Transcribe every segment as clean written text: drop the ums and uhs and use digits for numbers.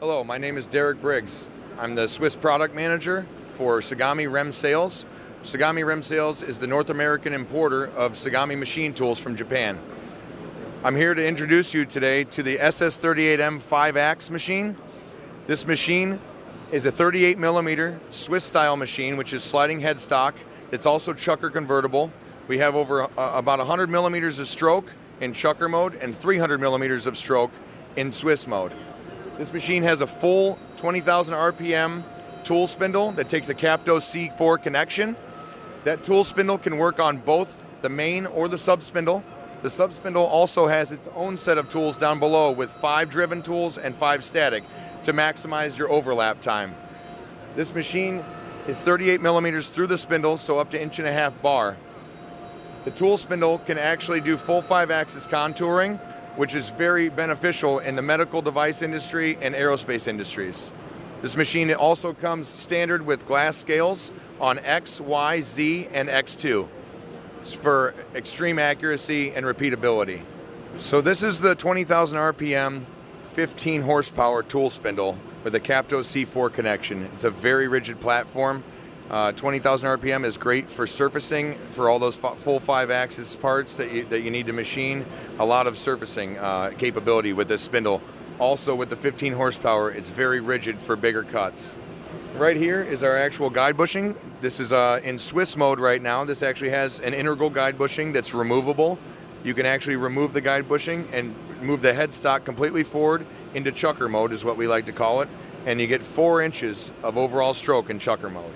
Hello, my name is Derek Briggs. I'm the Swiss product manager for Tsugami Rem Sales. Tsugami Rem Sales is the North American importer of Tsugami machine tools from Japan. I'm here to introduce you today to the SS38M-5ax machine. This machine is a 38mm Swiss style machine, which is sliding headstock. It's also chucker convertible. We have over about 100 millimeters of stroke in chucker mode and 300 millimeters of stroke in Swiss mode. This machine has a full 20,000 RPM tool spindle that takes a Capto C4 connection. That tool spindle can work on both the main or the sub spindle. The sub spindle also has its own set of tools down below with 5 driven tools and 5 static to maximize your overlap time. This machine is 38 millimeters through the spindle, so up to 1.5 inch bar. The tool spindle can actually do full 5-axis contouring, which is very beneficial in the medical device industry and aerospace industries. This machine also comes standard with glass scales on X, Y, Z, and X2 for extreme accuracy and repeatability. So this is the 20,000 RPM, 15 horsepower tool spindle with a Capto C4 connection. It's a very rigid platform. 20,000 RPM is great for surfacing for all those full 5-axis parts that you need to machine. A lot of surfacing capability with this spindle. Also with the 15 horsepower, it's very rigid for bigger cuts. Right here is our actual guide bushing. This is in Swiss mode right now. This actually has an integral guide bushing that's removable. You can actually remove the guide bushing and move the headstock completely forward into chucker mode, is what we like to call it. And you get 4 inches of overall stroke in chucker mode.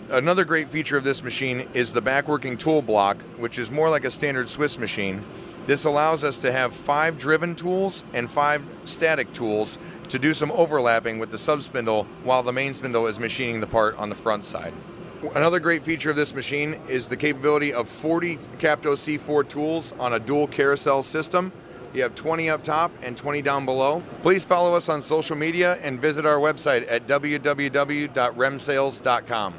Another great feature of this machine is the backworking tool block, which is more like a standard Swiss machine. This allows us to have 5 driven tools and 5 static tools to do some overlapping with the sub spindle while the main spindle is machining the part on the front side. Another great feature of this machine is the capability of 40 Capto C4 tools on a dual carousel system. You have 20 up top and 20 down below. Please follow us on social media and visit our website at www.remsales.com.